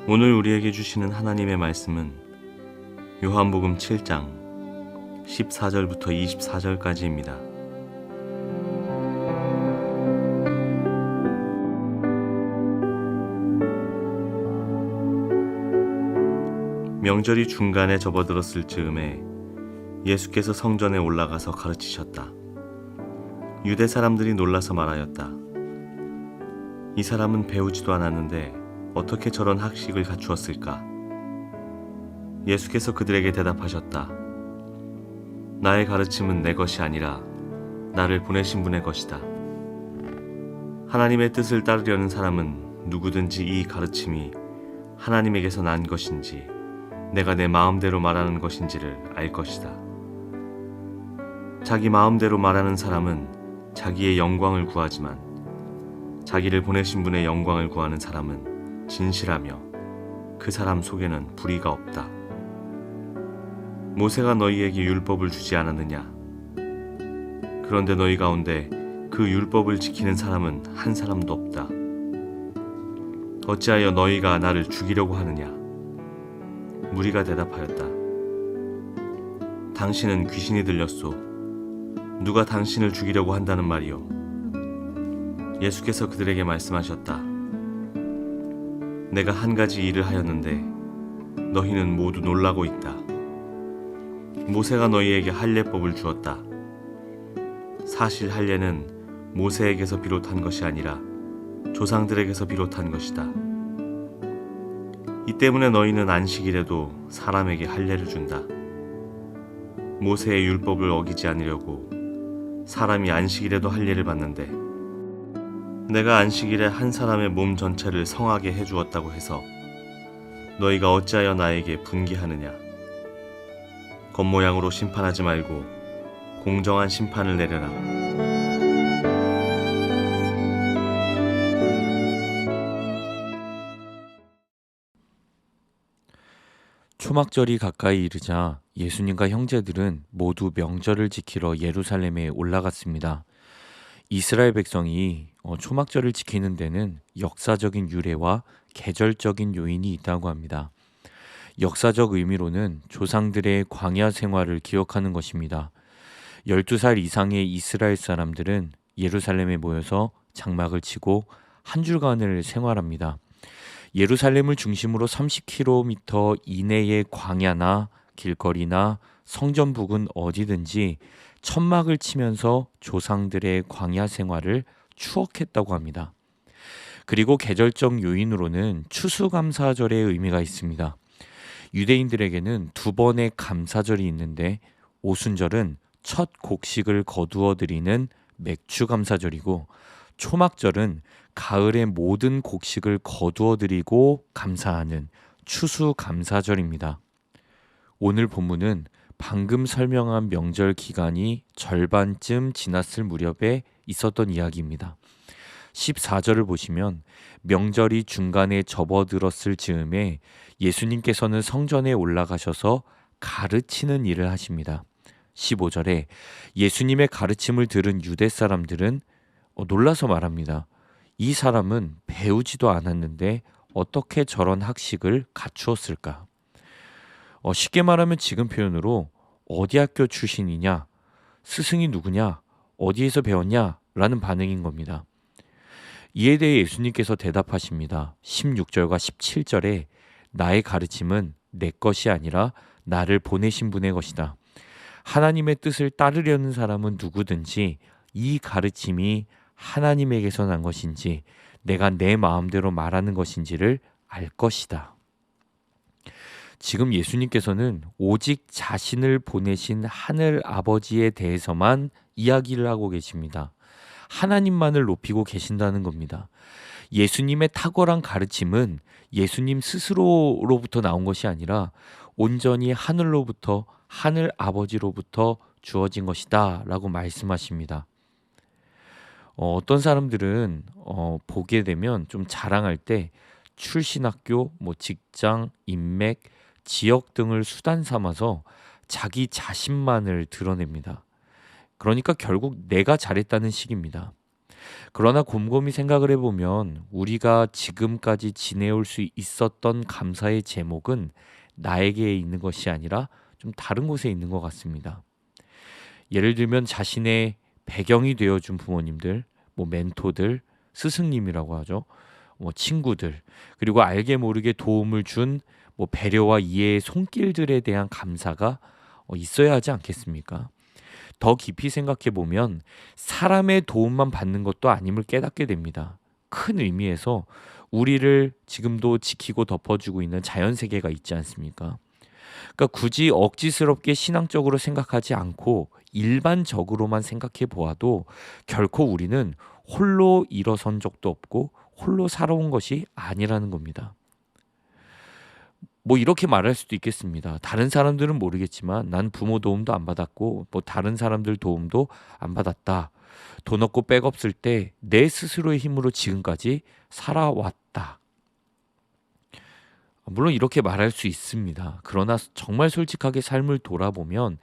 오늘 우리에게 주시는 하나님의 말씀은 요한복음 7장 14절부터 24절까지입니다. 명절이 중간에 접어들었을 즈음에 예수께서 성전에 올라가서 가르치셨다. 유대 사람들이 놀라서 말하였다. 이 사람은 배우지도 않았는데 어떻게 저런 학식을 갖추었을까? 예수께서 그들에게 대답하셨다. 나의 가르침은 내 것이 아니라 나를 보내신 분의 것이다. 하나님의 뜻을 따르려는 사람은 누구든지 이 가르침이 하나님에게서 난 것인지 내가 내 마음대로 말하는 것인지를 알 것이다. 자기 마음대로 말하는 사람은 자기의 영광을 구하지만 자기를 보내신 분의 영광을 구하는 사람은 진실하며 그 사람 속에는 불의가 없다. 모세가 너희에게 율법을 주지 않았느냐? 그런데 너희 가운데 그 율법을 지키는 사람은 한 사람도 없다. 어찌하여 너희가 나를 죽이려고 하느냐? 무리가 대답하였다. 당신은 귀신이 들렸소. 누가 당신을 죽이려고 한다는 말이오? 예수께서 그들에게 말씀하셨다. 내가 한 가지 일을 하였는데 너희는 모두 놀라고 있다. 모세가 너희에게 할례법을 주었다. 사실 할례는 모세에게서 비롯한 것이 아니라 조상들에게서 비롯한 것이다. 이 때문에 너희는 안식일에도 사람에게 할례를 준다. 모세의 율법을 어기지 않으려고 사람이 안식일에도 할례를 받는데 내가 안식일에 한 사람의 몸 전체를 성하게 해주었다고 해서 너희가 어찌하여 나에게 분기하느냐? 겉모양으로 심판하지 말고 공정한 심판을 내려라. 초막절이 가까이 이르자 예수님과 형제들은 모두 명절을 지키러 예루살렘에 올라갔습니다. 이스라엘 백성이 초막절을 지키는 데는 역사적인 유래와 계절적인 요인이 있다고 합니다. 역사적 의미로는 조상들의 광야 생활을 기억하는 것입니다. 12살 이상의 이스라엘 사람들은 예루살렘에 모여서 장막을 치고 한 주간을 생활합니다. 예루살렘을 중심으로 30km 이내의 광야나 길거리나 성전 부근 어디든지 천막을 치면서 조상들의 광야 생활을 추억했다고 합니다. 그리고 계절적 요인으로는 추수감사절의 의미가 있습니다. 유대인들에게는 두 번의 감사절이 있는데 오순절은 첫 곡식을 거두어 드리는 맥추감사절이고 초막절은 가을의 모든 곡식을 거두어 드리고 감사하는 추수감사절입니다. 오늘 본문은 방금 설명한 명절 기간이 절반쯤 지났을 무렵에 있었던 이야기입니다. 14절을 보시면 명절이 중간에 접어들었을 즈음에 예수님께서는 성전에 올라가셔서 가르치는 일을 하십니다. 15절에 예수님의 가르침을 들은 유대 사람들은 놀라서 말합니다. 이 사람은 배우지도 않았는데 어떻게 저런 학식을 갖추었을까? 쉽게 말하면 지금 표현으로 어디 학교 출신이냐? 스승이 누구냐? 어디에서 배웠냐? 라는 반응인 겁니다. 이에 대해 예수님께서 대답하십니다. 16절과 17절에 나의 가르침은 내 것이 아니라 나를 보내신 분의 것이다. 하나님의 뜻을 따르려는 사람은 누구든지 이 가르침이 하나님에게서 난 것인지 내가 내 마음대로 말하는 것인지를 알 것이다. 지금 예수님께서는 오직 자신을 보내신 하늘 아버지에 대해서만 이야기를 하고 계십니다. 하나님만을 높이고 계신다는 겁니다. 예수님의 탁월한 가르침은 예수님 스스로로부터 나온 것이 아니라 온전히 하늘로부터 하늘 아버지로부터 주어진 것이다 라고 말씀하십니다. 어떤 사람들은 보게 되면 좀 자랑할 때 출신 학교, 직장, 인맥, 지역 등을 수단 삼아서 자기 자신만을 드러냅니다. 그러니까 결국 내가 잘했다는 식입니다. 그러나 곰곰이 생각을 해보면 우리가 지금까지 지내올 수 있었던 감사의 제목은 나에게 있는 것이 아니라 좀 다른 곳에 있는 것 같습니다. 예를 들면 자신의 배경이 되어준 부모님들, 멘토들, 스승님이라고 하죠. 친구들, 그리고 알게 모르게 도움을 준 배려와 이해의 손길들에 대한 감사가 있어야 하지 않겠습니까? 더 깊이 생각해 보면 사람의 도움만 받는 것도 아님을 깨닫게 됩니다. 큰 의미에서 우리를 지금도 지키고 덮어주고 있는 자연 세계가 있지 않습니까? 그러니까 굳이 억지스럽게 신앙적으로 생각하지 않고 일반적으로만 생각해 보아도 결코 우리는 홀로 일어선 적도 없고 홀로 살아온 것이 아니라는 겁니다. 이렇게 말할 수도 있겠습니다. 다른 사람들은 모르겠지만 난 부모 도움도 안 받았고 다른 사람들 도움도 안 받았다. 돈 없고 백 없을 때 내 스스로의 힘으로 지금까지 살아왔다. 물론 이렇게 말할 수 있습니다. 그러나 정말 솔직하게 삶을 돌아보면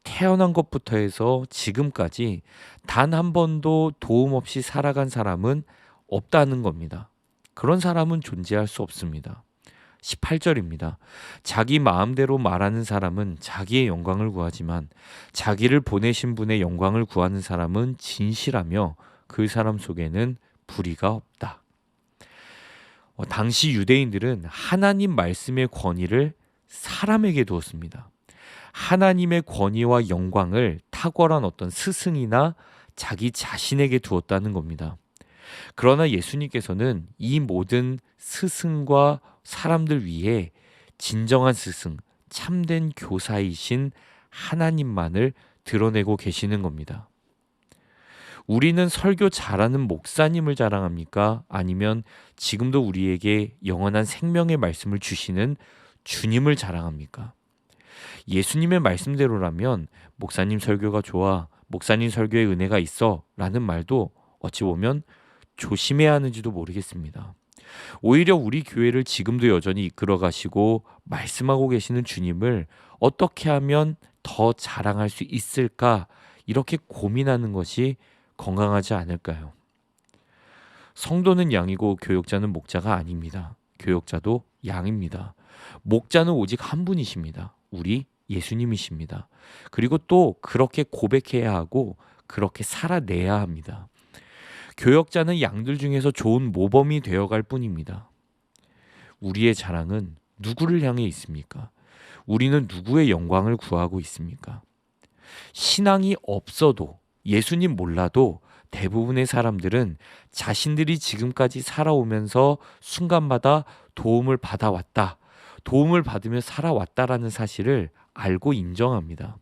태어난 것부터 해서 지금까지 단 한 번도 도움 없이 살아간 사람은 없다는 겁니다. 그런 사람은 존재할 수 없습니다. 18절입니다. 자기 마음대로 말하는 사람은 자기의 영광을 구하지만 자기를 보내신 분의 영광을 구하는 사람은 진실하며 그 사람 속에는 불의가 없다. 당시 유대인들은 하나님 말씀의 권위를 사람에게 두었습니다. 하나님의 권위와 영광을 탁월한 어떤 스승이나 자기 자신에게 두었다는 겁니다. 그러나 예수님께서는 이 모든 스승과 사람들 위해 진정한 스승, 참된 교사이신 하나님만을 드러내고 계시는 겁니다. 우리는 설교 잘하는 목사님을 자랑합니까? 아니면 지금도 우리에게 영원한 생명의 말씀을 주시는 주님을 자랑합니까? 예수님의 말씀대로라면 목사님 설교가 좋아, 목사님 설교에 은혜가 있어 라는 말도 어찌 보면 조심해야 하는지도 모르겠습니다. 오히려 우리 교회를 지금도 여전히 이끌어 가시고 말씀하고 계시는 주님을 어떻게 하면 더 자랑할 수 있을까 이렇게 고민하는 것이 건강하지 않을까요? 성도는 양이고 교역자는 목자가 아닙니다. 교역자도 양입니다. 목자는 오직 한 분이십니다. 우리 예수님이십니다. 그리고 또 그렇게 고백해야 하고 그렇게 살아내야 합니다. 교역자는 양들 중에서 좋은 모범이 되어갈 뿐입니다. 우리의 자랑은 누구를 향해 있습니까? 우리는 누구의 영광을 구하고 있습니까? 신앙이 없어도 예수님 몰라도 대부분의 사람들은 자신들이 지금까지 살아오면서 순간마다 도움을 받아왔다. 도움을 받으며 살아왔다라는 사실을 알고 인정합니다.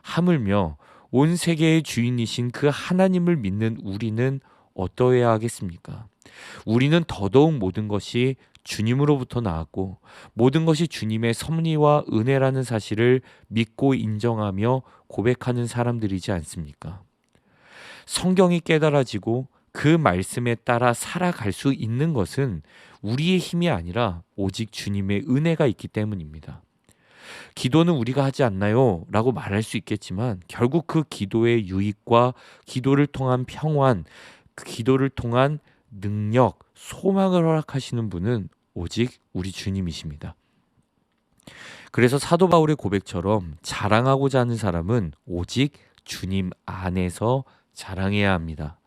하물며 온 세계의 주인이신 그 하나님을 믿는 우리는 어떠해야 하겠습니까? 우리는 더더욱 모든 것이 주님으로부터 나왔고 모든 것이 주님의 섭리와 은혜라는 사실을 믿고 인정하며 고백하는 사람들이지 않습니까? 성경이 깨달아지고 그 말씀에 따라 살아갈 수 있는 것은 우리의 힘이 아니라 오직 주님의 은혜가 있기 때문입니다. 기도는 우리가 하지 않나요? 라고 말할 수 있겠지만 결국 그 기도의 유익과 기도를 통한 평안, 그 기도를 통한 능력, 소망을 허락하시는 분은 오직 우리 주님이십니다. 그래서 사도 바울의 고백처럼 자랑하고자 하는 사람은 오직 주님 안에서 자랑해야 합니다.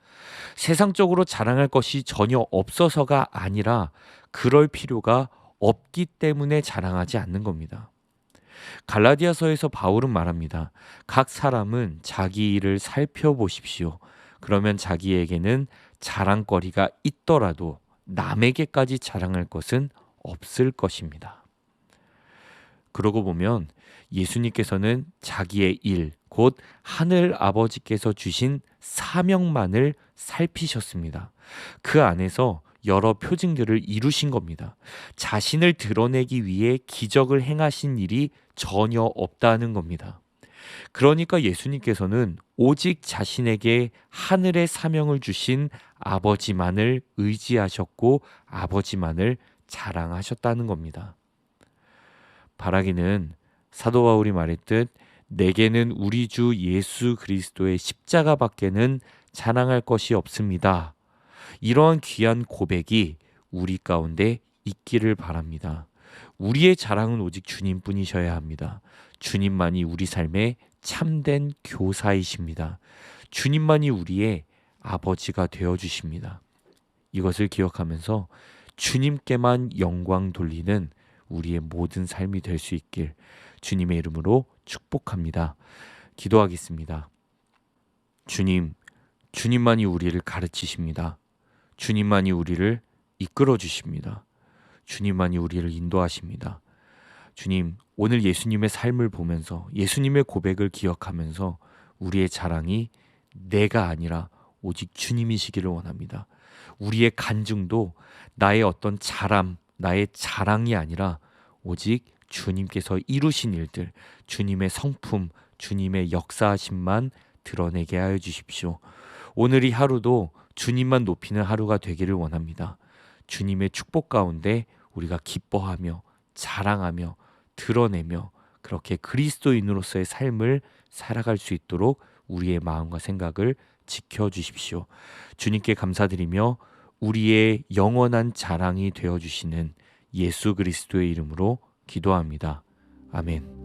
세상적으로 자랑할 것이 전혀 없어서가 아니라 그럴 필요가 없기 때문에 자랑하지 않는 겁니다. 갈라디아서에서 바울은 말합니다. 각 사람은 자기 일을 살펴보십시오. 그러면 자기에게는 자랑거리가 있더라도 남에게까지 자랑할 것은 없을 것입니다. 그러고 보면 예수님께서는 자기의 일, 곧 하늘 아버지께서 주신 사명만을 살피셨습니다. 그 안에서 여러 표징들을 이루신 겁니다. 자신을 드러내기 위해 기적을 행하신 일이 전혀 없다는 겁니다. 그러니까 예수님께서는 오직 자신에게 하늘의 사명을 주신 아버지만을 의지하셨고 아버지만을 자랑하셨다는 겁니다. 바라기는 사도 바울이 말했듯 내게는 우리 주 예수 그리스도의 십자가밖에는 자랑할 것이 없습니다. 이러한 귀한 고백이 우리 가운데 있기를 바랍니다. 우리의 자랑은 오직 주님뿐이셔야 합니다. 주님만이 우리 삶의 참된 교사이십니다. 주님만이 우리의 아버지가 되어 주십니다. 이것을 기억하면서 주님께만 영광 돌리는 우리의 모든 삶이 될 수 있길 주님의 이름으로 축복합니다. 기도하겠습니다. 주님, 주님만이 우리를 가르치십니다. 주님만이 우리를 이끌어 주십니다. 주님만이 우리를 인도하십니다. 주님, 오늘 예수님의 삶을 보면서 예수님의 고백을 기억하면서 우리의 자랑이 내가 아니라 오직 주님이시기를 원합니다. 우리의 간증도 나의 어떤 나의 자랑이 아니라 오직 주님께서 이루신 일들, 주님의 성품, 주님의 역사하심만 드러내게 하여 주십시오. 오늘 이 하루도 주님만 높이는 하루가 되기를 원합니다. 주님의 축복 가운데 우리가 기뻐하며 자랑하며 드러내며 그렇게 그리스도인으로서의 삶을 살아갈 수 있도록 우리의 마음과 생각을 지켜주십시오. 주님께 감사드리며 우리의 영원한 자랑이 되어주시는 예수 그리스도의 이름으로 기도합니다. 아멘.